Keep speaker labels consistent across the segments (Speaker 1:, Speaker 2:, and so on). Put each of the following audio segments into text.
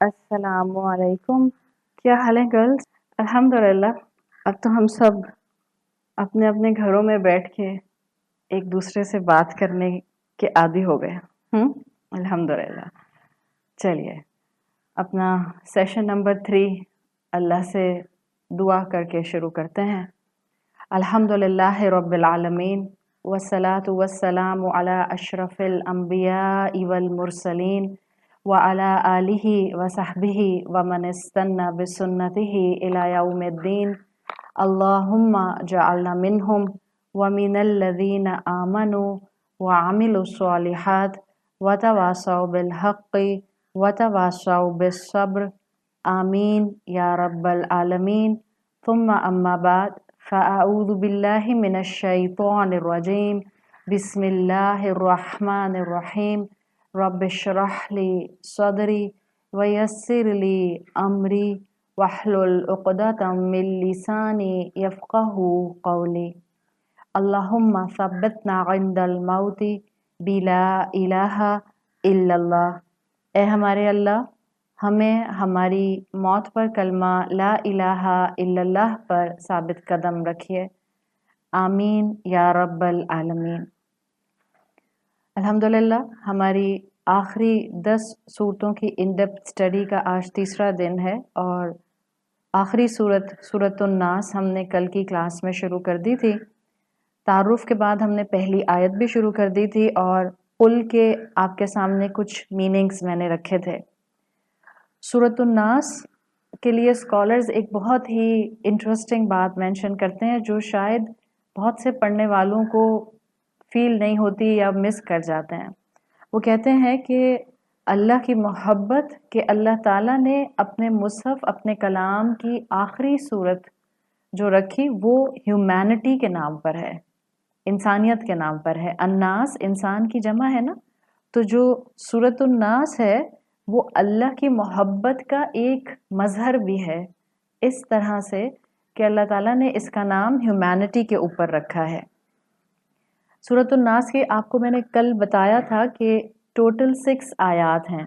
Speaker 1: अस्सलामु अलैकुम। क्या हाल है गर्ल्स? अल्हम्दुलिल्लाह अब तो हम सब अपने अपने घरों में बैठ के एक दूसरे से बात करने के आदी हो गए। अल्हम्दुलिल्लाह। चलिए अपना सेशन नंबर 3 अल्लाह से दुआ करके शुरू करते हैं। अल्हम्दुलिल्लाह रब्बिल आलमीन वस्सलातु वस्सलामु अला अशरफिल अंबिया वल मुरसलीन व अला आलिहि व सहबिहि व मन इस्तन्ना बिसुन्नतिहि इला यौमिद्दीन। अल्लाहुम्मा जअलना मिनहुम व मिनल लज़ीना आमनु व अमिलुस स्वालिहात व तवासौ बिल हक़्क़ि व तवासौ बिस सब्र। आमीन या रब्बल आलमीन। थुम्मा अम्मा बाद फ़अऊज़ु बिल्लाहि मिनश शैतानिर रजीम। बिस्मिल्लाहिर रहमानिर रहीम। रब्बिश्रह ली सदरी व यस्सिर ली अमरी वहलुल उक़दतम मिन लिसानी यफ़क़हू क़ौली। अल्लाहुम्मा सब्बितना इंदल मौती बिला इलाहा इल्लल्लाह। ए हमारे अल्लाह, हमें हमारी मौत पर कलमा ला इलाहा इल्लल्लाह पर साबित कदम रखिए। आमीन या रब्बल आलमीन। अल्हम्दुलिल्लाह हमारी आखिरी 10 सूरतों की इन डेप्थ स्टडी का आज तीसरा दिन है और आखिरी सूरतुन नास हमने कल की क्लास में शुरू कर दी थी। तारुफ के बाद हमने पहली आयत भी शुरू कर दी थी और कुल के आपके सामने कुछ मीनिंग्स मैंने रखे थे। सूरतुन नास के लिए स्कॉलर्स एक बहुत ही इंटरेस्टिंग बात मेंशन करते हैं जो शायद बहुत से पढ़ने वालों को फील नहीं होती या मिस कर जाते हैं। वो कहते हैं कि अल्लाह की मोहब्बत कि अल्लाह ताला ने अपने मुसहफ अपने कलाम की आखिरी सूरत जो रखी वो ह्यूमैनिटी के नाम पर है, इंसानियत के नाम पर है। अन्नास इंसान की जमा है ना, तो जो सूरतुन नास है वो अल्लाह की मोहब्बत का एक मजहर भी है, इस तरह से कि अल्लाह ताला ने इसका नाम ह्यूमैनिटी के ऊपर रखा है। सूरतुन नास के आपको मैंने कल बताया था कि टोटल 6 आयात हैं।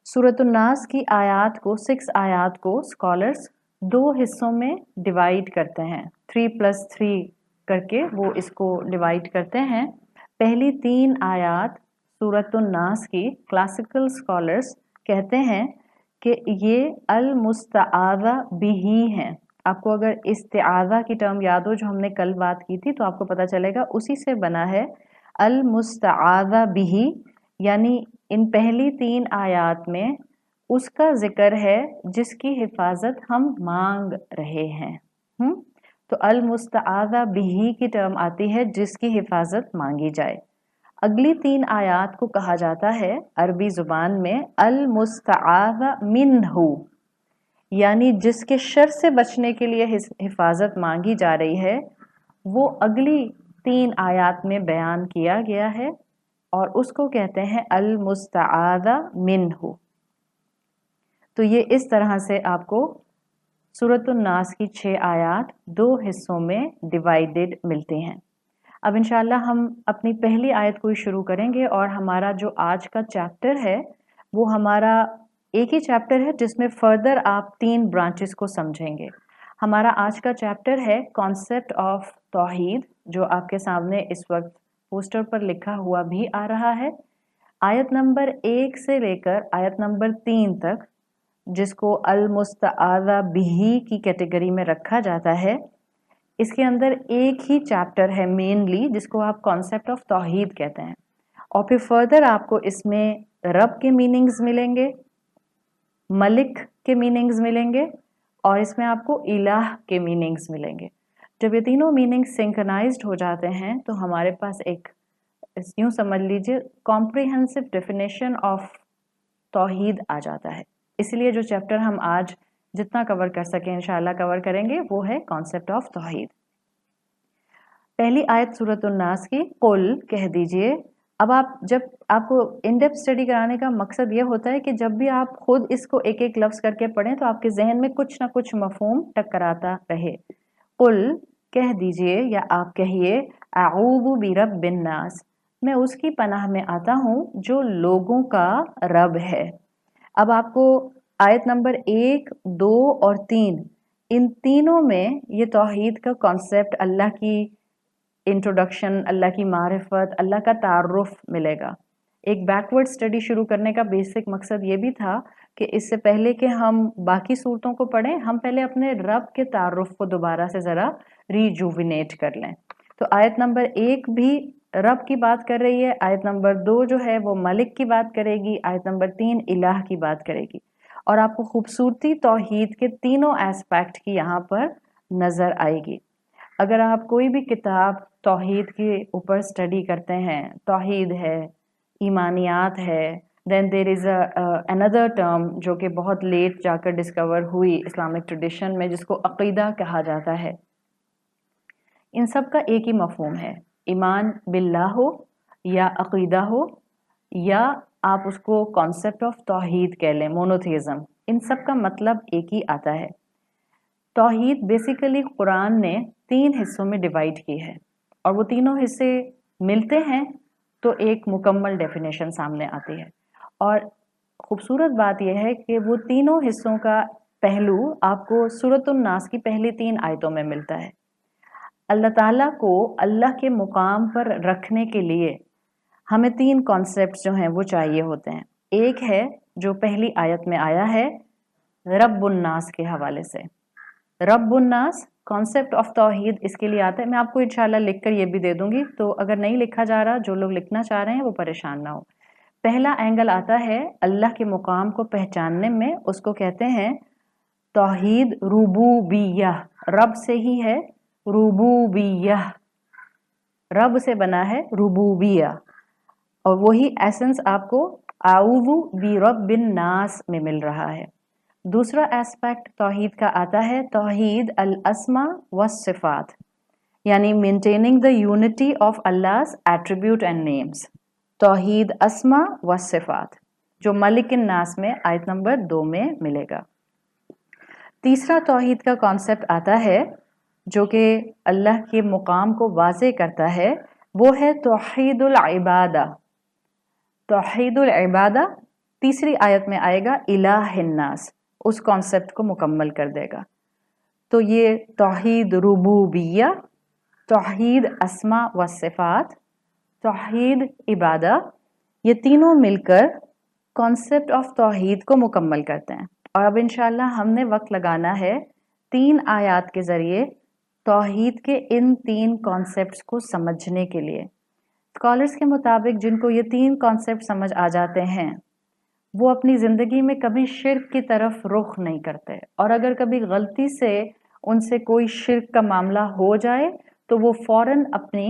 Speaker 1: सूरतुन नास की आयात को 6 आयात को स्कॉलर्स 2 हिस्सों में डिवाइड करते हैं, 3+3 करके वो इसको डिवाइड करते हैं। पहली 3 आयात सूरतुन नास की क्लासिकल स्कॉलर्स कहते हैं कि ये अल मुस्तआज़ा बिही हैं। आपको अगर इस्तिआज़ा की टर्म याद हो जो हमने कल बात की थी तो आपको पता चलेगा उसी से बना है अल मुस्तआज़ा बिही, यानी इन पहली 3 आयात में उसका जिक्र है जिसकी हिफाजत हम मांग रहे हैं। तो अल मुस्तआज़ा बिही की टर्म आती है जिसकी हिफाजत मांगी जाए। अगली 3 आयात को कहा जाता है अरबी जुबान में अल मुस्तआज़ा मिन्हु, यानी जिसके शर से बचने के लिए हिफाजत मांगी जा रही है वो अगली 3 आयात में बयान किया गया है और उसको कहते हैं अल मुस्तआज़ा मिन्हु। तो ये इस तरह से आपको सूरतुन नास की 6 आयात 2 हिस्सों में डिवाइडेड मिलती हैं। अब इंशाल्लाह हम अपनी पहली आयत को ही शुरू करेंगे और हमारा जो आज का चैप्टर है वो हमारा एक ही चैप्टर है जिसमें फर्दर आप 3 ब्रांचेस को समझेंगे। हमारा आज का चैप्टर है कॉन्सेप्ट ऑफ तौहीद, जो आपके सामने इस वक्त पोस्टर पर लिखा हुआ भी आ रहा है। आयत नंबर 1 से लेकर आयत नंबर 3 तक, जिसको अल मुस्तआज़ा बिही की कैटेगरी में रखा जाता है, इसके अंदर एक ही चैप्टर है मेनली जिसको आप कॉन्सेप्ट ऑफ तौहीद कहते हैं। और फिर फर्दर आपको इसमें रब के मीनिंग्स मिलेंगे, मलिक के मीनिंग्स मिलेंगे और इसमें आपको इलाह के मीनिंग्स मिलेंगे। जब ये तीनों मीनिंग्स सिंक्रनाइज्ड हो जाते हैं तो हमारे पास एक यूं समझ लीजिए कॉम्प्रिहेंसिव डेफिनेशन ऑफ तौहीद आ जाता है। इसलिए जो चैप्टर हम आज जितना कवर कर सकें इंशाल्लाह कवर करेंगे वो है कॉन्सेप्ट ऑफ तौहीद। पहली आयत सूरतुन नास की, कुल कह दीजिए। अब आप जब आपको इन डेप्थ स्टडी कराने का मकसद ये होता है कि जब भी आप खुद इसको एक एक लफ्ज़ करके पढ़ें तो आपके जहन में कुछ ना कुछ मफहूम टकराता रहे। कुल कह दीजिए या आप कहिए अऊज़ु बिरब्बिन नास, मैं उसकी पनाह में आता हूँ जो लोगों का रब है। अब आपको आयत नंबर 1, 2 और 3 इन तीनों में ये तौहीद का कॉन्सेप्ट, अल्लाह की इंट्रोडक्शन, अल्लाह की मारिफत, अल्लाह का तारुफ मिलेगा। एक बैकवर्ड स्टडी शुरू करने का बेसिक मकसद ये भी था कि इससे पहले कि हम बाकी सूरतों को पढ़ें, हम पहले अपने रब के तारुफ को दोबारा से ज़रा रिजुविनेट कर लें। तो आयत नंबर 1 भी रब की बात कर रही है, आयत नंबर 2 जो है वो मलिक की बात करेगी, आयत नंबर 3 इलाह की बात करेगी। और आपको खूबसूरती तौहीद के तीनों एस्पेक्ट की यहाँ पर नज़र आएगी। अगर आप कोई भी किताब तौहीद के ऊपर स्टडी करते हैं, तौहीद है, ईमानियात है, then there is another term जो कि बहुत लेट जाकर डिस्कवर हुई इस्लामिक ट्रेडिशन में, जिसको अक़ीदा कहा जाता है। इन सब का एक ही मफ़हूम है, ईमान बिल्लाह हो या अक़ीदा हो, या आप उसको कॉन्सेप्ट ऑफ तौहीद कह लें, मोनोथेइज़म, इन सब का मतलब एक ही आता है। तौहीद बेसिकली कुरान ने 3 हिस्सों में डिवाइड की है, और वो तीनों हिस्से मिलते हैं तो एक मुकम्मल डेफिनेशन सामने आती है। और खूबसूरत बात यह है कि वो तीनों हिस्सों का पहलू आपको सूरत नास की पहली 3 आयतों में मिलता है। अल्लाह ताला को अल्लाह के मुकाम पर रखने के लिए हमें 3 कॉन्सेप्ट्स जो हैं वो चाहिए होते हैं। एक है जो पहली आयत में आया है रब्बुन नास के हवाले से। रब्बुन नास कॉन्सेप्ट ऑफ तौहीद इसके लिए आता है। मैं आपको इंशाल्लाह लिख कर ये भी दे दूंगी, तो अगर नहीं लिखा जा रहा, जो लोग लिखना चाह रहे हैं वो परेशान ना हो। पहला एंगल आता है अल्लाह के मुकाम को पहचानने में, उसको कहते हैं तौहीद रुबूबिय्यह। रब से ही है, रुबूबिय्यह, रब से बना है रुबूबिया, और वही एसेंस आपको आऊज़ु बि रब्बिन नास में मिल रहा है। दूसरा एस्पेक्ट तौहीद का आता है तौहीद अल अस्मा व सिफात, यानी मेंटेनिंग द यूनिटी ऑफ अल्लाह's एट्रीब्यूट एंड नेम्स। तौहीद अस्मा व सिफात जो मलिक नास में आयत नंबर 2 में मिलेगा। तीसरा तौहीद का कॉन्सेप्ट आता है जो कि अल्लाह के मुकाम को वाज़े करता है, वो है तौहीदुल इबादा। तौहीदुल इबादा तीसरी आयत में आएगा, इलाहिन नास उस कॉन्सेप्ट को मुकम्मल कर देगा। तो ये तौहीद रुबूबिया, तौहीद अस्मा व सिफात, तौहीद इबादा, ये तीनों मिलकर कॉन्सेप्ट ऑफ तौहीद को मुकम्मल करते हैं। और अब इंशाल्लाह हमने वक्त लगाना है 3 आयात के ज़रिए तौहीद के इन 3 कॉन्सेप्ट्स को समझने के लिए। स्कॉलर्स के मुताबिक जिनको ये 3 कॉन्सेप्ट समझ आ जाते हैं, वो अपनी ज़िंदगी में कभी शिर्क की तरफ रुख नहीं करते, और अगर कभी गलती से उनसे कोई शिर्क का मामला हो जाए तो वो फ़ौरन अपनी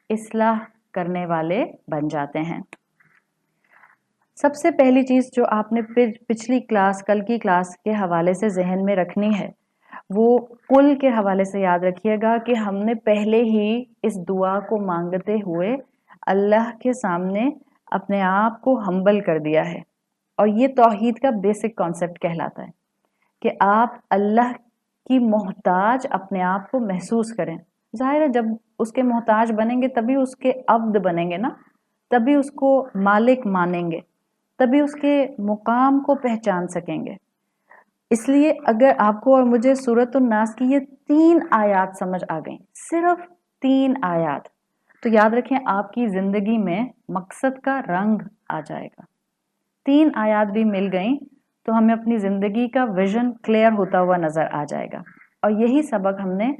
Speaker 1: इस्लाह करने वाले बन जाते हैं। सबसे पहली चीज़ जो आपने पिछली क्लास, कल की क्लास के हवाले से जहन में रखनी है, वो कुल के हवाले से याद रखिएगा कि हमने पहले ही इस दुआ को मांगते हुए अल्लाह के सामने अपने आप को हम्बल कर दिया है। और ये तौहीद का बेसिक कॉन्सेप्ट कहलाता है कि आप अल्लाह की मोहताज अपने आप को महसूस करें। जाहिर है जब उसके मोहताज बनेंगे तभी उसके अब्द बनेंगे ना, तभी उसको मालिक मानेंगे, तभी उसके मुकाम को पहचान सकेंगे। इसलिए अगर आपको और मुझे सूरत नास की ये 3 आयात समझ आ गई, सिर्फ 3 आयात, तो याद रखें आपकी ज़िंदगी में मकसद का रंग आ जाएगा। 3 आयात भी मिल गई तो हमें अपनी ज़िंदगी का विजन क्लियर होता हुआ नज़र आ जाएगा। और यही सबक हमने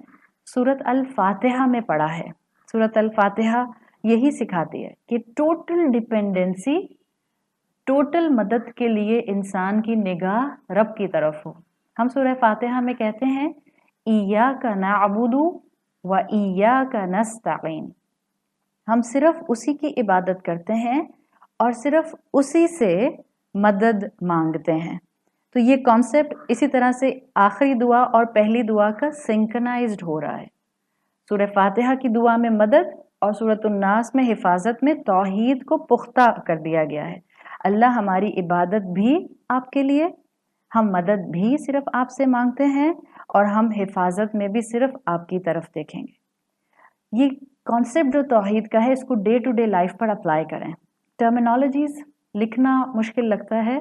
Speaker 1: सूरत अल फातिहा में पढ़ा है। सूरत अल फातिहा यही सिखाती है कि टोटल डिपेंडेंसी, टोटल मदद के लिए इंसान की निगाह रब की तरफ हो। हम सूरह फातिहा में कहते हैं इय्याका नअबुदु व इय्याका नस्तईन, हम सिर्फ उसी की इबादत करते हैं और सिर्फ उसी से मदद मांगते हैं। तो ये कॉन्सेप्ट इसी तरह से आखिरी दुआ और पहली दुआ का सिंक्रोनाइज्ड हो रहा है। सूरह फातिहा की दुआ में मदद और सूरत नास में हिफाजत में तौहीद को पुख्ता कर दिया गया है। अल्लाह हमारी इबादत भी आपके लिए, हम मदद भी सिर्फ आपसे मांगते हैं, और हम हिफाजत में भी सिर्फ आपकी तरफ देखेंगे। ये कॉन्सेप्ट जो तौहीद का है, इसको डे टू डे लाइफ पर अप्लाई करें। टर्मिनोलॉजीज लिखना मुश्किल लगता है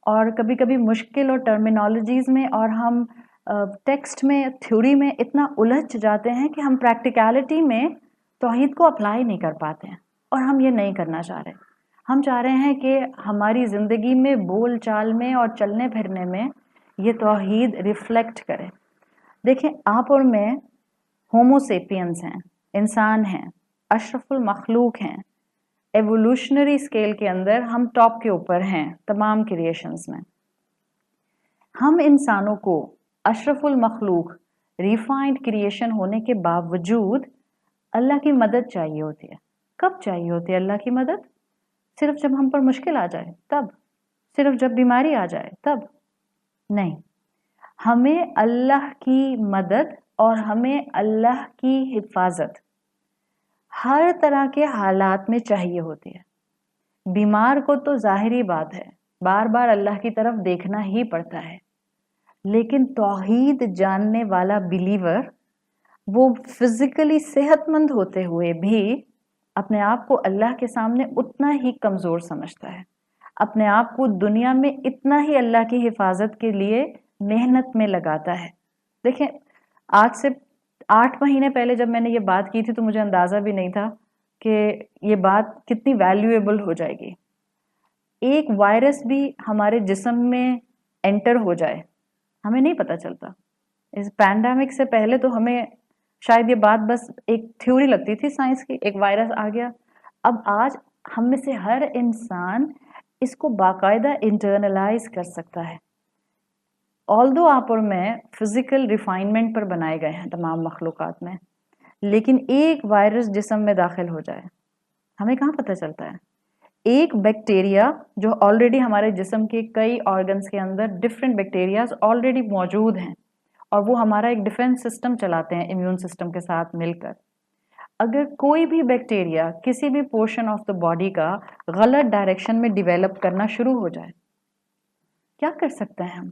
Speaker 1: اور کبھی کبھی مشکل اور ٹرمینالوجیز میں اور ہم ٹیکسٹ میں تھیوری میں اتنا الجھ جاتے ہیں کہ ہم پریکٹیکلٹی میں توحید کو اپلائی نہیں کر پاتے ہیں، اور ہم یہ نہیں کرنا چاہ رہے. ہم چاہ رہے ہیں کہ ہماری زندگی میں بول چال میں اور چلنے پھرنے میں یہ توحید ریفلیکٹ کرے. دیکھیں آپ اور میں ہومو سیپینز ہیں، انسان ہیں، اشرف المخلوق ہیں. ایوولوشنری اسکیل کے اندر ہم ٹاپ کے اوپر ہیں تمام کریشنز میں. ہم انسانوں کو اشرف المخلوق ریفائنڈ کریشن ہونے کے باوجود اللہ کی مدد چاہیے ہوتی ہے. کب چاہیے ہوتی ہے اللہ کی مدد؟ صرف جب ہم پر مشکل آ جائے تب، صرف جب بیماری آ جائے تب نہیں. ہمیں اللہ کی مدد اور ہمیں اللہ کی حفاظت ہر طرح کے حالات میں چاہیے ہوتی ہے. بیمار کو تو ظاہری بات ہے بار بار اللہ کی طرف دیکھنا ہی پڑتا ہے، لیکن توحید جاننے والا بلیور وہ فزیکلی صحت مند ہوتے ہوئے بھی اپنے آپ کو اللہ کے سامنے اتنا ہی کمزور سمجھتا ہے، اپنے آپ کو دنیا میں اتنا ہی اللہ کی حفاظت کے لیے محنت میں لگاتا ہے. دیکھیں آج سے 8 مہینے پہلے جب میں نے یہ بات کی تھی تو مجھے اندازہ بھی نہیں تھا کہ یہ بات کتنی ویلیویبل ہو جائے گی. ایک وائرس بھی ہمارے جسم میں انٹر ہو جائے ہمیں نہیں پتہ چلتا. اس پینڈیمک سے پہلے تو ہمیں شاید یہ بات بس ایک تھیوری لگتی تھی سائنس کی، ایک وائرس آ گیا. اب آج ہم میں سے ہر انسان اس کو باقاعدہ انٹرنلائز کر سکتا ہے. آلدو آپ اور میں فزیکل ریفائنمنٹ پر بنائے گئے ہیں تمام مخلوقات میں، لیکن ایک وائرس جسم میں داخل ہو جائے ہمیں کہاں پتہ چلتا ہے. ایک بیکٹیریا جو آلریڈی ہمارے جسم کے کئی آرگنز کے اندر ڈفرینٹ بیکٹیریاز آلریڈی موجود ہیں اور وہ ہمارا ایک ڈیفینس سسٹم چلاتے ہیں امیون سسٹم کے ساتھ مل کر. اگر کوئی بھی بیکٹیریا کسی بھی پورشن آف دا باڈی کا غلط ڈائریکشن میں ڈیویلپ کرنا شروع ہو جائے کیا کر سکتے ہیں ہم؟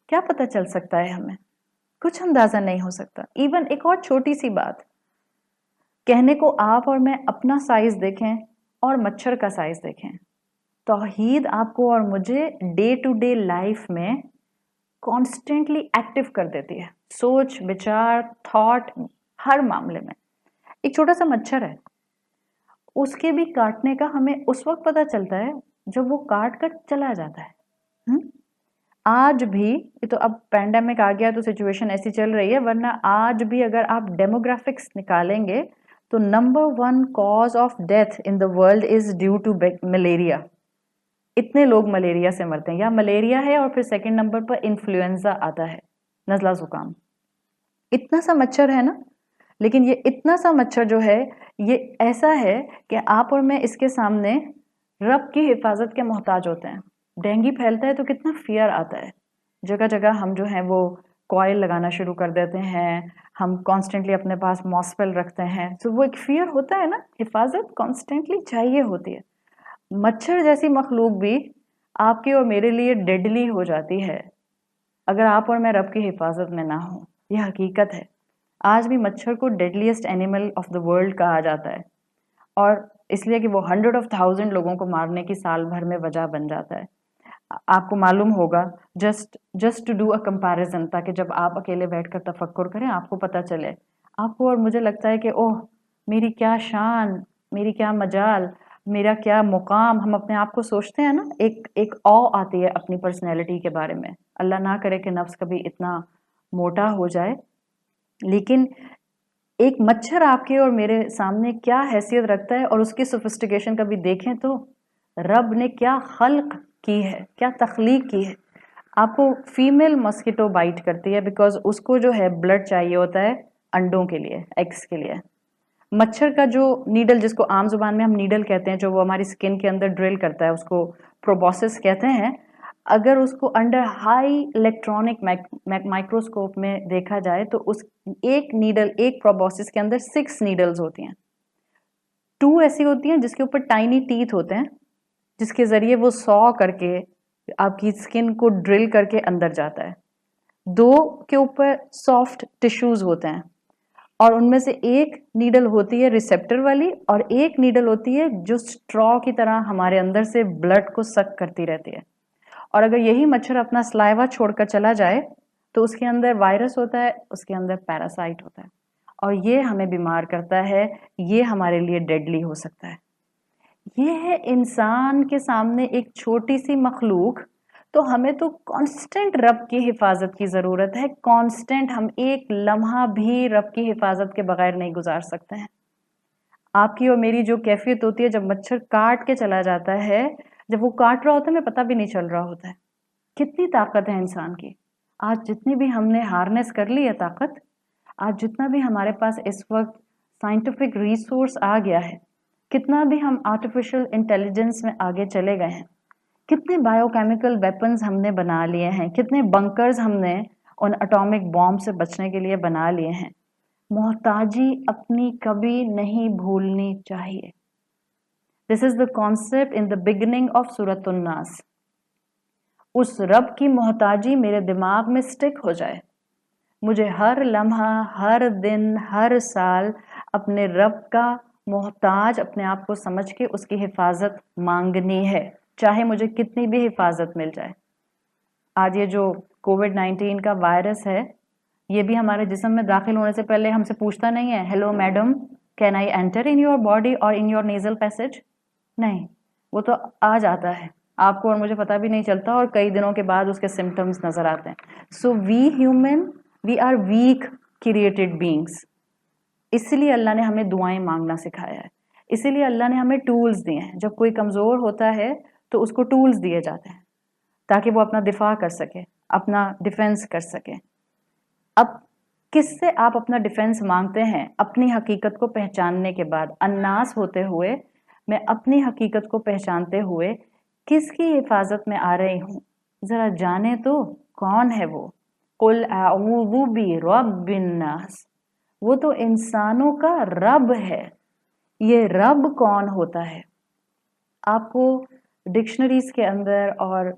Speaker 1: کیا پتہ چل سکتا ہے ہمیں؟ کچھ اندازہ نہیں ہو سکتا. ایون ایک اور چھوٹی سی بات کہنے کو آپ اور میں اپنا سائز دیکھیں اور مچھر کا سائز دیکھیں. توحید آپ کو اور مجھے ڈے ٹو ڈے لائف میں کانسٹنٹلی ایکٹیو کر دیتی ہے، سوچ بچار تھاٹ ہر معاملے میں. ایک چھوٹا سا مچھر ہے، اس کے بھی کاٹنے کا ہمیں اس وقت پتہ چلتا ہے جب وہ کاٹ کر چلا جاتا ہے. آج بھی یہ تو اب پینڈیمک آ گیا تو سچویشن ایسی چل رہی ہے، ورنہ آج بھی اگر آپ ڈیموگرافکس نکالیں گے تو number 1 cause of death in the world is due to malaria. اتنے لوگ ملیریا سے مرتے ہیں، یا ملیریا ہے اور پھر سیکنڈ نمبر پر انفلوئنزا آتا ہے، نزلہ زکام. اتنا سا مچھر ہے نا، لیکن یہ اتنا سا مچھر جو ہے یہ ایسا ہے کہ آپ اور میں اس کے سامنے رب کی حفاظت کے محتاج ہوتے ہیں. ڈینگی پھیلتا ہے تو کتنا فیئر آتا ہے، جگہ جگہ ہم جو ہیں وہ کوائل لگانا شروع کر دیتے ہیں، ہم کانسٹنٹلی اپنے پاس ماسپل رکھتے ہیں. تو وہ ایک فیئر ہوتا ہے نا، حفاظت کانسٹنٹلی چاہیے ہوتی ہے. مچھر جیسی مخلوق بھی آپ کے اور میرے لیے ڈیڈلی ہو جاتی ہے اگر آپ اور میں رب کی حفاظت میں نہ ہوں. یہ حقیقت ہے. آج بھی مچھر کو ڈیڈلیسٹ اینیمل آف دا ورلڈ کہا جاتا ہے، اور اس لیے کہ وہ 100,000 لوگوں کو مارنے کی سال بھر میں وجہ بن جاتا ہے. آپ کو معلوم ہوگا just to do a comparison, تاکہ جب آپ اکیلے بیٹھ کر تفکر کریں آپ کو پتہ چلے. آپ کو اور مجھے لگتا ہے کہ اوہ میری کیا شان، میری کیا مجال، میرا کیا مقام. ہم اپنے آپ کو سوچتے ہیں نا، ایک او آتی ہے اپنی پرسنالٹی کے بارے میں. اللہ نہ کرے کہ نفس کبھی اتنا موٹا ہو جائے، لیکن ایک مچھر آپ کے اور میرے سامنے کیا حیثیت رکھتا ہے، اور اس کی سوفسٹیکیشن کبھی دیکھیں تو رب نے کیا خلق کی ہے، کیا تخلیق کی ہے. آپ کو فیمیل ماسکیٹو بائٹ کرتی ہے بیکاز اس کو جو ہے بلڈ چاہیے ہوتا ہے انڈوں کے لیے، ایگز کے لیے. مچھر کا جو نیڈل، جس کو عام زبان میں ہم نیڈل کہتے ہیں، جو وہ ہماری سکن کے اندر ڈرل کرتا ہے، اس کو پروبوسس کہتے ہیں. اگر اس کو انڈر ہائی الیکٹرانک مائکروسکوپ میں دیکھا جائے تو اس ایک نیڈل، ایک پروبوسس کے اندر 6 نیڈلز ہوتی ہیں. 2 ایسی ہوتی ہیں جس کے اوپر ٹائنی ٹیتھ ہوتے ہیں، جس کے ذریعے وہ سو کر کے آپ کی سکن کو ڈرل کر کے اندر جاتا ہے. 2 کے اوپر سافٹ ٹیشوز ہوتے ہیں، اور ان میں سے ایک نیڈل ہوتی ہے ریسیپٹر والی، اور ایک نیڈل ہوتی ہے جو سٹرا کی طرح ہمارے اندر سے بلڈ کو سک کرتی رہتی ہے. और अगर यही मच्छर अपना सलाइवा छोड़कर चला जाए तो उसके अंदर वायरस होता है, उसके अंदर पैरासाइट होता है, और ये हमें बीमार करता है, ये हमारे लिए डेडली हो सकता है। ये है इंसान के सामने एक छोटी सी मखलूक, तो हमें तो कांस्टेंट रब की हिफाजत की ज़रूरत है, कांस्टेंट। हम एक लम्हा भी रब की हिफाजत के बगैर नहीं गुजार सकते हैं। आपकी और मेरी जो कैफियत होती है जब मच्छर काट के चला जाता है, जब वो काट रहा होता है हमें पता भी नहीं चल रहा होता है। कितनी ताकत है इंसान की। आज जितनी भी हमने हार्नेस कर ली है ताकत, आज जितना भी हमारे पास इस वक्त साइंटिफिक रिसोर्स आ गया है, कितना भी हम आर्टिफिशियल इंटेलिजेंस में आगे चले गए हैं, कितने बायोकेमिकल वेपन्स हमने बना लिए हैं, कितने बंकर्स हमने उन एटॉमिक बॉम्ब से बचने के लिए बना लिए हैं। मोहताजी अपनी कभी नहीं भूलनी चाहिए। This is the concept in the beginning of सूरत उन्नास। उस रब की मोहताजी मेरे दिमाग में स्टिक हो जाए। मुझे हर लम्हा, हर दिन, हर साल अपने रब का मोहताज अपने आप को समझ के उसकी हिफाजत मांगनी है, चाहे मुझे कितनी भी हिफाजत मिल जाए। आज ये जो कोविड-19 का वायरस है, ये भी हमारे जिस्म में दाखिल होने से पहले हमसे पूछता नहीं है, hello madam, can I enter in your body और इन योर नेजल पैसेज? नहीं, वो तो आ जाता है, आपको और मुझे पता भी नहीं चलता, और कई दिनों के बाद उसके सिम्टम्स नजर आते हैं। So we human, we are weak created beings. इसलिए अल्लाह ने हमें दुआएं मांगना सिखाया है, इसीलिए अल्लाह ने हमें टूल्स दिए हैं। जब कोई कमज़ोर होता है तो उसको टूल्स दिए जाते हैं ताकि वो अपना दिफा कर सके, अपना डिफेंस कर सके। अब किससे आप अपना डिफेंस मांगते हैं? अपनी हकीकत को पहचानने के बाद, अन्नास होते हुए, मैं अपनी हकीकत को पहचानते हुए किसकी हिफाजत में आ रही हूँ, जरा जाने तो कौन है वो। कुल अऊज़ु बिरब्बिन नास, वो तो इंसानों का रब है। ये रब कौन होता है? आपको डिक्शनरीज के अंदर और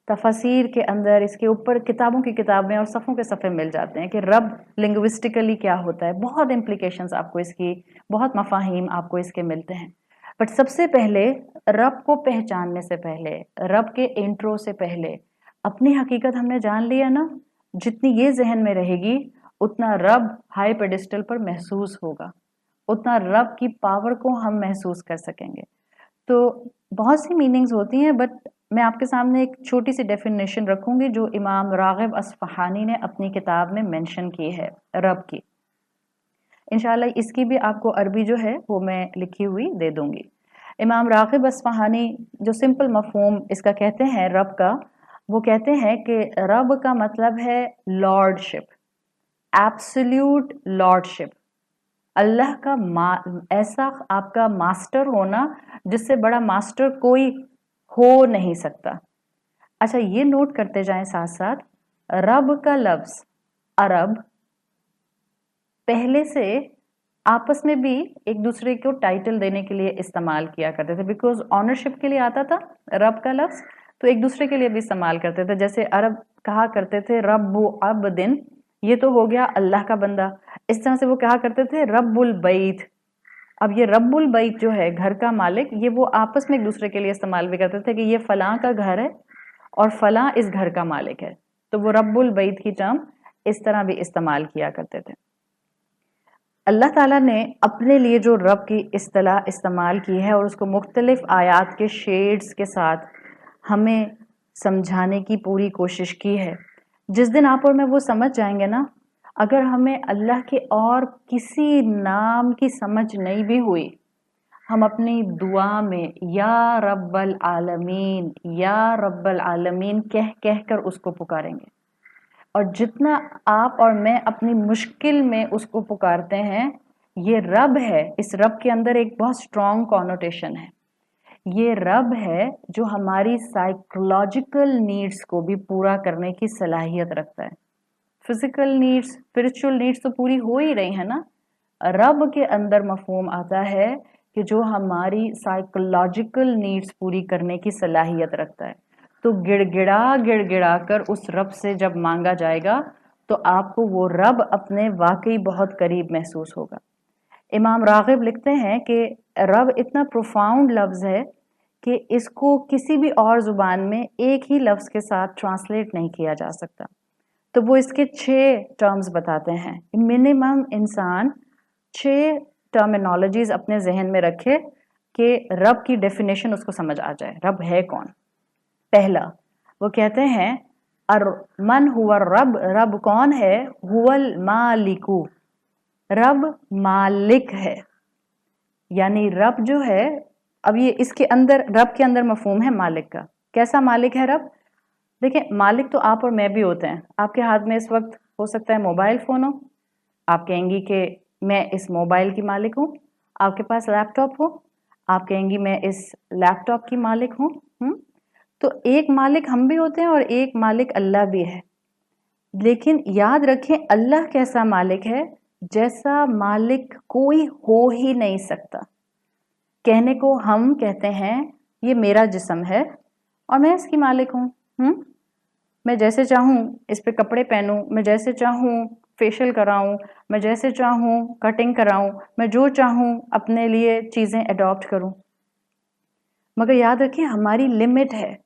Speaker 1: तफसीर के अंदर इसके ऊपर किताबों की किताबें और सफ़ों के सफ़े मिल जाते हैं कि रब लिंग्विस्टिकली क्या होता है। बहुत इम्प्लीकेशंस आपको इसकी, बहुत मफाहिम आपको इसके मिलते हैं। बट सबसे पहले रब को पहचानने से पहले, रब के इंट्रो से पहले अपनी हकीकत हमने जान लिया ना, जितनी ये जहन में रहेगी उतना रब हाई पेडिस्टल पर महसूस होगा, उतना रब की पावर को हम महसूस कर सकेंगे। तो बहुत सी मीनिंग्स होती हैं, बट मैं आपके सामने एक छोटी सी डेफिनेशन रखूंगी जो इमाम रागिब अस्फहानी ने अपनी किताब में मेंशन की है रब की। इंशाल्लाह इसकी भी आपको अरबी जो है वो मैं लिखी हुई दे दूंगी। इमाम रागिब अस्फहानी जो सिंपल मफहूम इसका कहते हैं रब का, वो कहते हैं कि रब का मतलब है लॉर्डशिप, एब्सोल्यूट लॉर्डशिप। अल्लाह का ऐसा आपका मास्टर होना जिससे बड़ा मास्टर कोई हो नहीं सकता। अच्छा, ये नोट करते जाएं साथ साथ, रब का लफ्ज अरब पहले से आपस में भी एक दूसरे को टाइटल देने के लिए इस्तेमाल किया करते थे, बिकॉज ऑनरशिप के लिए आता था रब का लफ्ज, तो एक दूसरे के लिए भी इस्तेमाल करते थे। जैसे अरब कहा करते थे रब्बु अब्दिन, ये तो हो गया अल्लाह का बंदा। इस तरह से वो कहा करते थे रब्बुल बैत। अब ये रब्बुल बैत जो है घर का मालिक, ये वो आपस में एक दूसरे के लिए इस्तेमाल भी करते थे कि ये फलां का घर है और फलां इस घर का मालिक है, तो वो रब्बुल बैत की टर्म इस तरह भी इस्तेमाल किया करते थे। अल्लाह ताला ने अपने लिए जो रब की इस्तिलाह इस्तेमाल की है और उसको मुख्तलिफ आयात के शेड्स के साथ हमें समझाने की पूरी कोशिश की है। जिस दिन आप और मैं वो समझ जाएंगे ना, अगर हमें अल्लाह के और किसी नाम की समझ नहीं भी हुई, हम अपनी दुआ में या रब्बल आलमीन, या रब्बल आलमीन कह कह कर उसको पुकारेंगे। और जितना आप और मैं अपनी मुश्किल में उसको पुकारते हैं, ये रब है, इस रब के अंदर एक बहुत स्ट्रॉन्ग कॉनोटेशन है। ये रब है जो हमारी साइकोलॉजिकल नीड्स को भी पूरा करने की सलाहियत रखता है। फिजिकल नीड्स, स्पिरिचुअल नीड्स तो पूरी हो ही रही है ना, रब के अंदर मफहूम आता है कि जो हमारी साइकोलॉजिकल नीड्स पूरी करने की सलाहियत रखता है। तो गिड़गिड़ा कर उस रब से जब मांगा जाएगा तो आपको वो रब अपने वाकई बहुत करीब महसूस होगा। इमाम रागिब लिखते हैं कि रब इतना प्रोफाउंड लफ्ज़ है کہ इसको किसी भी और ज़ुबान में एक ही लफ्ज़ के साथ ट्रांसलेट नहीं किया जा सकता। तो वो इसके 6 टर्म्स बताते हैं। मिनिमम इंसान 6 टर्मिनोलॉजीज़ अपने जहन में रखे कि रब की डेफिनेशन उसको समझ आ जाए, रब है कौन। पहला वो कहते हैं मन हुआ रब, रब कौन है? हुवल मालिकू, रब मालिक है। यानी रब जो है, अब ये इसके अंदर, रब के अंदर मफहूम है मालिक का। कैसा मालिक है रब? देखिए, मालिक तो आप और मैं भी होते हैं। आपके हाथ में इस वक्त हो सकता है मोबाइल फ़ोन हो, आप कहेंगी कि मैं इस मोबाइल की मालिक हूँ। आपके पास लैपटॉप हो, आप कहेंगी मैं इस लैपटॉप की मालिक हूँ। तो एक मालिक हम भी होते हैं और एक मालिक अल्लाह भी है। लेकिन याद रखें, अल्लाह कैसा मालिक है? जैसा मालिक कोई हो ही नहीं सकता। कहने को हम कहते हैं ये मेरा जिस्म है और मैं इसकी मालिक हूँ। मैं जैसे चाहूँ इस पे कपड़े पहनूं, मैं जैसे चाहूँ फेशियल कराऊं, मैं जैसे चाहूँ कटिंग कराऊं, मैं जो चाहूँ अपने लिए चीज़ें अडॉप्ट करूं। मगर याद रखिए, हमारी लिमिट है।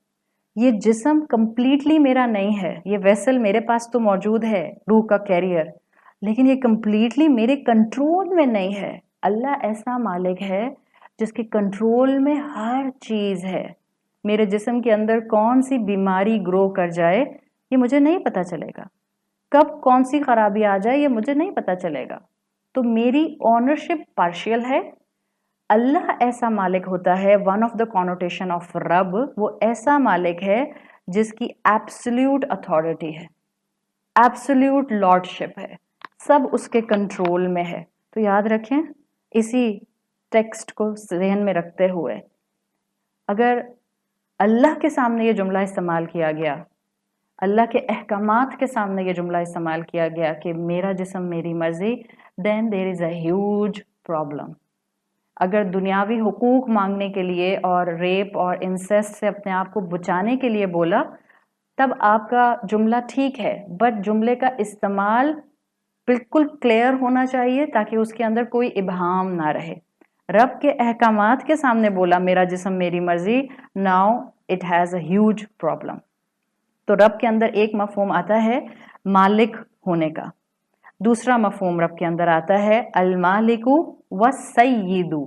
Speaker 1: ये जिस्म कंप्लीटली मेरा नहीं है। ये वेसल मेरे पास तो मौजूद है, रूह का कैरियर, लेकिन ये कंप्लीटली मेरे कंट्रोल में नहीं है। अल्लाह ऐसा मालिक है जिसके कंट्रोल में हर चीज़ है। मेरे जिस्म के अंदर कौन सी बीमारी ग्रो कर जाए ये मुझे नहीं पता चलेगा, कब कौन सी खराबी आ जाए ये मुझे नहीं पता चलेगा। तो मेरी ऑनरशिप पार्शियल है। अल्लाह ऐसा मालिक होता है, one of the connotation of रब, वो ऐसा मालिक है जिसकी एब्सोल्यूट अथॉरिटी है, एब्सोल्यूट लॉर्डशिप है, सब उसके कंट्रोल में है। तो याद रखें, इसी टेक्स्ट को ज़हन में रखते हुए अगर अल्लाह के सामने ये जुमला इस्तेमाल किया गया, अल्लाह के अहकामात के सामने ये जुमला इस्तेमाल किया गया कि मेरा जिस्म मेरी मर्जी, then there is a huge problem. अगर दुनियावी हुकूक मांगने के लिए और रेप और इंसेस्ट से अपने आप को बचाने के लिए बोला, तब आपका जुमला ठीक है, बट जुमले का इस्तेमाल बिल्कुल क्लियर होना चाहिए ताकि उसके अंदर कोई इबहाम ना रहे। रब के अहकामात के सामने बोला मेरा जिस्म मेरी मर्जी, now it has a huge problem. तो रब के अंदर एक मफहूम आता है मालिक होने का, दूसरा मफहूम रब के अंदर आता है अल मालिकु व सय्यिदु।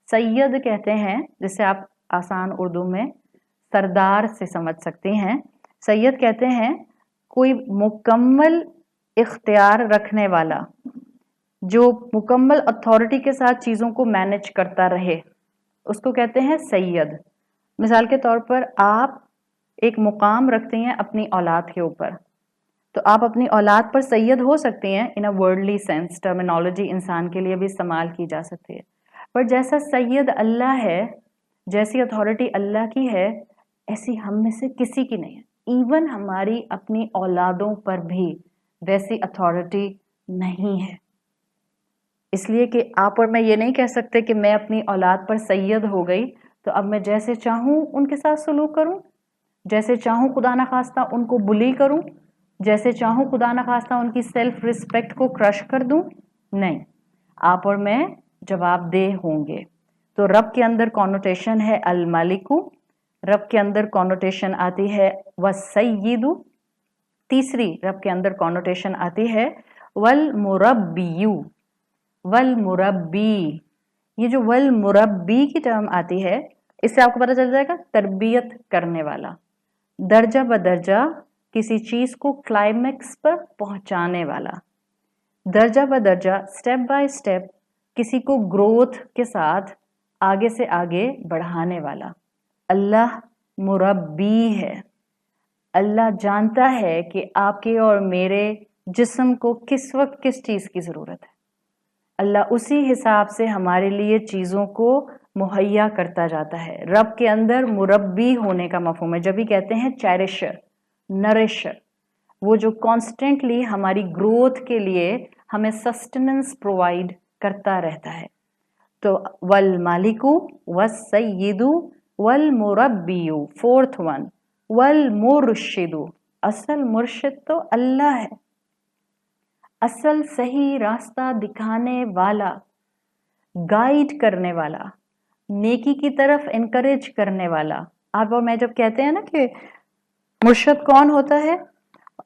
Speaker 1: सैयद कहते हैं, जिसे आप आसान उर्दू में सरदार से समझ सकते हैं। सैयद कहते हैं कोई मुकम्मल इख्तियार रखने वाला, जो मुकम्मल अथॉरिटी के साथ चीज़ों को मैनेज करता रहे, उसको कहते हैं सैयद। मिसाल के तौर पर आप एक मुकाम रखते हैं अपनी औलाद के ऊपर, तो आप अपनी औलाद पर सैयद हो सकते हैं। इन अ वर्ल्डली सेंस टर्मिनोलॉजी इंसान के लिए भी इस्तेमाल की जा सकती है, पर जैसा सैयद अल्लाह है, जैसी अथॉरिटी अल्लाह की है, ऐसी हम में से किसी की नहीं है। इवन हमारी अपनी औलादों पर भी वैसी अथॉरिटी नहीं है। इसलिए कि आप और मैं ये नहीं कह सकते कि मैं अपनी औलाद पर सैयद हो गई तो अब मैं जैसे चाहूँ उनके साथ सलूक करूँ, जैसे चाहूँ खुदा न खास्ता उनको बुली करूँ, जैसे चाहूँ खुदा न खास्ता उनकी सेल्फ रिस्पेक्ट को क्रश कर दूँ। नहीं, आप और मैं जवाबदेह होंगे। तो रब के अंदर कॉनोटेशन है अल मालिकू, रब के अंदर कॉनोटेशन आती है व सय्यिदु। तीसरी रब के अंदर कॉनोटेशन आती है वल मुरब्बियू, वल मुरब्बी। ये जो वल मुरब्बी की टर्म आती है, इससे आपको पता चल जाएगा तरबियत करने वाला, दर्जा बदर्जा किसी चीज को क्लाइमेक्स पर पहुंचाने वाला, दर्जा बदर्जा स्टेप बाय स्टेप किसी को ग्रोथ के साथ आगे से आगे बढ़ाने वाला। अल्लाह मुरब्बी है। अल्लाह जानता है कि आपके और मेरे जिस्म को किस वक्त किस चीज़ की ज़रूरत है। अल्लाह उसी हिसाब से हमारे लिए चीज़ों को मुहैया करता जाता है। रब के अंदर मुरब्बी होने का मफहूम है। जब भी कहते हैं चेरिशर, नरिशर, वो जो कॉन्स्टेंटली हमारी ग्रोथ के लिए हमें सस्टेनेंस प्रोवाइड करता रहता है। तो वल मालिकू व सय्यिदु वल मुरब्बियु, फोर्थ वन, वल मुर्शिदु। असल मुर्शिद तो अल्लाह है, असल सही रास्ता दिखाने वाला, गाइड करने वाला, नेकी की तरफ इनकरेज करने वाला। आप और मैं जब कहते हैं ना कि मुर्शद कौन होता है,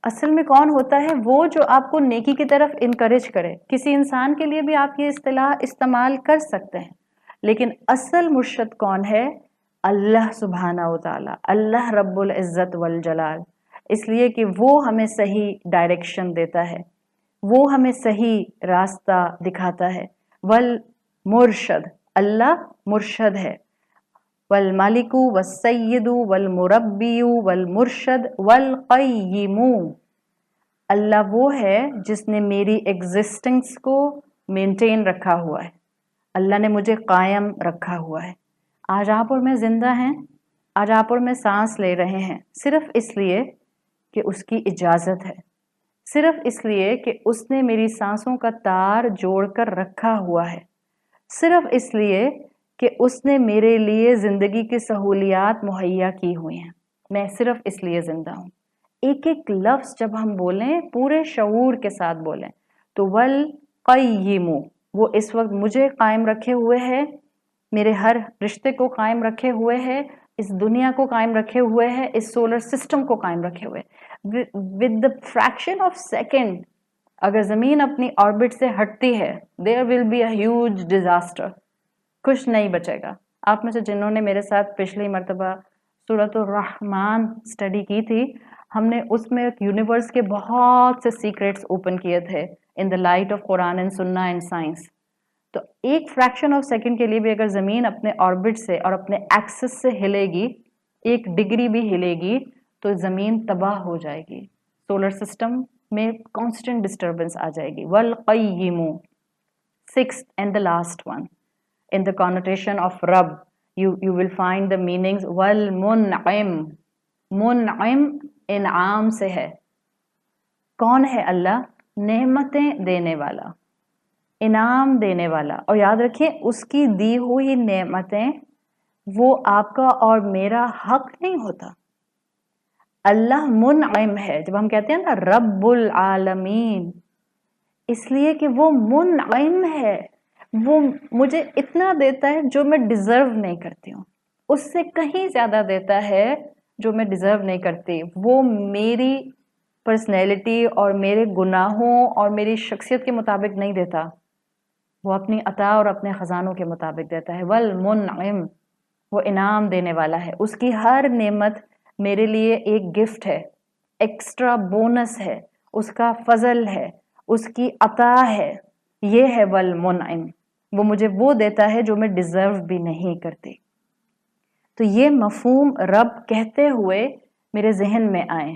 Speaker 1: असल में कौन होता है, वो जो आपको नेकी की तरफ इनकरेज करे। किसी इंसान के लिए भी आप ये इस्तिलाह इस्तेमाल कर सकते हैं, लेकिन असल मुर्शद कौन है? अल्लाह सुब्हाना व तआला, अल्लाह रब्बुल इज़्ज़त वल जलाल। इसलिए कि वो हमें सही डायरेक्शन देता है, वो हमें सही रास्ता दिखाता है। वल मुर्शद, अल्लाह मुर्शद है। वल मालिकु वस्सय्यिदु वल मुरब्बियु वल मुर्शद वल क़य्यिमु, अल्लाह वो है जिसने मेरी एग्जिस्टेंस को मेंटेन रखा हुआ है, अल्लाह ने मुझे कायम रखा हुआ है। आज आप और मैं जिंदा हैं, आज आप और मैं सांस ले रहे हैं, सिर्फ इसलिए कि उसकी इजाज़त है, सिर्फ इसलिए कि उसने मेरी सांसों का तार जोड़कर रखा हुआ है, सिर्फ इसलिए कि उसने मेरे लिए ज़िंदगी की सहूलियात मुहैया की हुई हैं। मैं सिर्फ इसलिए ज़िंदा हूँ। एक एक लफ्ज़ जब हम बोलें पूरे शऊर के साथ बोलें, तो वल क़य्यिमु, वो इस वक्त मुझे कायम रखे हुए है, मेरे हर रिश्ते को कायम रखे हुए है, इस दुनिया को कायम रखे हुए है, इस सोलर सिस्टम को कायम रखे हुए। With the fraction of second अगर ज़मीन अपनी ऑर्बिट से हटती है, there will be a huge disaster, कुछ नहीं बचेगा। आप में से जिन्होंने मेरे साथ पिछली मर्तबा सूरतुर रहमान स्टडी की थी, हमने उसमें यूनिवर्स के बहुत से सीक्रेट्स ओपन किए थे in the light of Quran and सुन्ना एंड साइंस। तो एक फ्रैक्शन ऑफ सेकंड के लिए भी अगर ज़मीन अपने ऑर्बिट से और अपने एक्सिस से हिलेगी, 1 डिग्री भी हिलेगी, तो ज़मीन तबाह हो जाएगी, सोलर सिस्टम में कांस्टेंट डिस्टर्बेंस आ जाएगी। वल क़य्यिमु, 6th and the last one in the connotation of Rabb, you will find the meanings wal mun'im, मुनइम इनाम से है। कौन है अल्लाह? नेमतें देने वाला, इनाम देने वाला। और याद रखिए, उसकी दी हुई नेमतें वो आपका और मेरा हक नहीं होता। अल्लाह मुनइम है। जब हम कहते हैं ना रब्बुल आलमीन, इसलिए कि वो मुनइम है, वो मुझे इतना देता है जो मैं डिजर्व नहीं करती हूँ, उससे कहीं ज्यादा देता है जो मैं डिजर्व नहीं करती। वो मेरी पर्सनैलिटी और मेरे गुनाहों और मेरी शख्सियत के मुताबिक नहीं देता, वो अपनी अता और अपने ख़जानों के मुताबिक देता है। वल मुनइम, वो इनाम देने वाला है। उसकी हर नेमत मेरे लिए एक गिफ्ट है, एक्स्ट्रा बोनस है, उसका फजल है, उसकी अता है। ये है वल मुनइम, वो मुझे वो देता है जो मैं डिजर्व भी नहीं करती। तो ये मफहूम रब कहते हुए मेरे जहन में आए,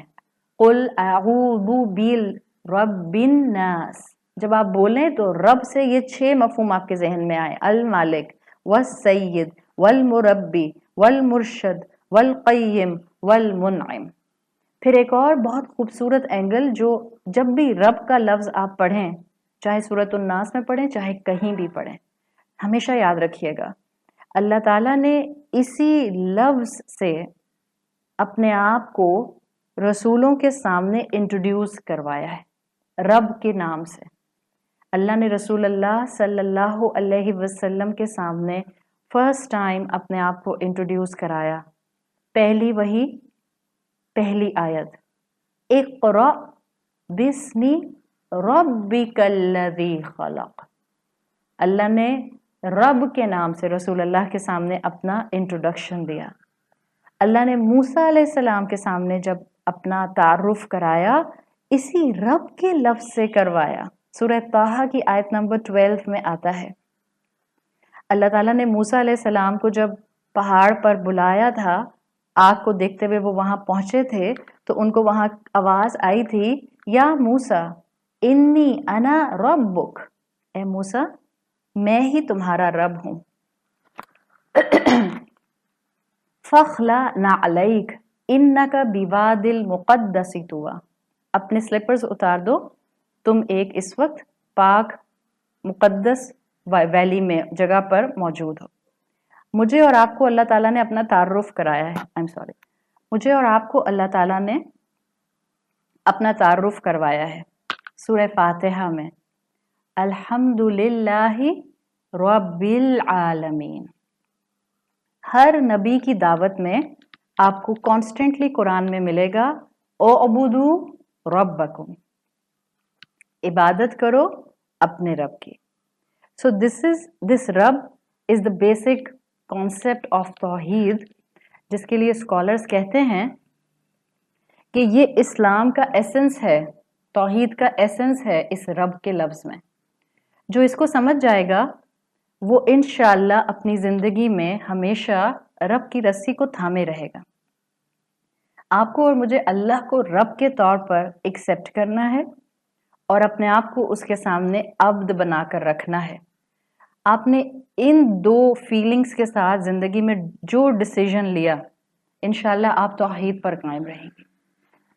Speaker 1: कुल अऊज़ु बिल रब्बिन नास। जब आप बोलें तो रब से ये 6 मफहूम आपके जहन में आए, अल मालिक वस सय्यद वल मुरब्बी वल मुर्शद वल क़य्यिम वल मुनइम। फिर एक और बहुत खूबसूरत एंगल, जो जब भी रब का लफ्ज़ आप पढ़ें, चाहे सूरतुन नास में पढ़ें चाहे कहीं भी पढ़ें, हमेशा याद रखिएगा अल्लाह ताला ने इसी लफ्ज़ से अपने आप को रसूलों के सामने इंट्रोड्यूस करवाया है, रब के नाम से। अल्लाह ने रसूल अल्लाह सल्लल्लाहु अलैहि वसल्लम के सामने फर्स्ट टाइम अपने आप को इंट्रोड्यूस कराया। पहली वही, पहली आयत, इक़रा बिस्मि रब्बिकल्लज़ी खलक़। अल्लाह ने रब के नाम से रसूल अल्लाह के सामने अपना इंट्रोडक्शन दिया। अल्लाह ने मूसा अलैहिस्सलाम के सामने जब अपना तारुफ कराया, इसी रब के लफ्ज़ से करवाया। सूरह ताहा की आयत नंबर 12 में आता है, अल्लाह ताला ने मूसा अलैहिस्सलाम को जब पहाड़ पर बुलाया था, आग को देखते हुए वो वहां पहुंचे थे, तो उनको वहां आवाज आई थी, या मूसा इन्नी अना रब्बुक, ए मूसा मैं ही तुम्हारा रब हूं। फखला नालैक इन्नका बिवादिल मुक़द्दसी तुवा, अपने स्लीपर्स उतार दो, तुम एक इस वक्त पाक मुक़द्दस वैली में जगह पर मौजूद हो। मुझे और आपको अल्लाह ताला ने अपना तारुफ कराया है, आई एम सॉरी, मुझे और आपको अल्लाह ताला ने अपना तारुफ करवाया है सूरह फातिहा में, अल्हम्दुलिल्लाहि रब्बिल आलमीन। हर नबी की दावत में आपको कॉन्स्टेंटली कुरान में मिलेगा ओ अबुदू रब्बकुम, इबादत करो अपने रब की। सो दिस रब is the basic concept of तौहीद, जिसके लिए स्कॉलर्स कहते हैं कि ये इस्लाम का एसेंस है, तौहीद का एसेंस है इस रब के लफ्ज में। जो इसको समझ जाएगा वो इंशाअल्लाह अपनी जिंदगी में हमेशा रब की रस्सी को थामे रहेगा। आपको और मुझे अल्लाह को रब के तौर पर एक्सेप्ट करना है और अपने आप को उसके सामने अब्द बनाकर रखना है। आपने इन दो फीलिंग्स के साथ जिंदगी में जो डिसीजन लिया, इंशाल्लाह आप तौहीद पर कायम रहेंगी।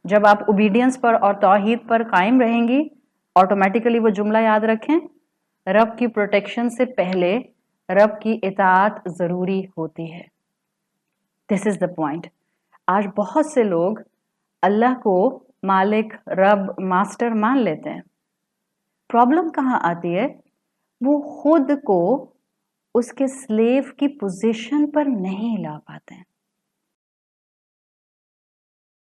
Speaker 1: जब आप ओबीडियंस पर और तौहीद पर कायम रहेंगी, ऑटोमेटिकली वो जुमला याद रखें, रब की प्रोटेक्शन से पहले रब की इताअत ज़रूरी होती है। This is the point. आज बहुत से लोग अल्लाह को मालिक, रब, मास्टर मान लेते हैं। प्रॉब्लम कहाँ आती है? वो खुद को उसके स्लेव की पोजीशन पर नहीं ला पाते।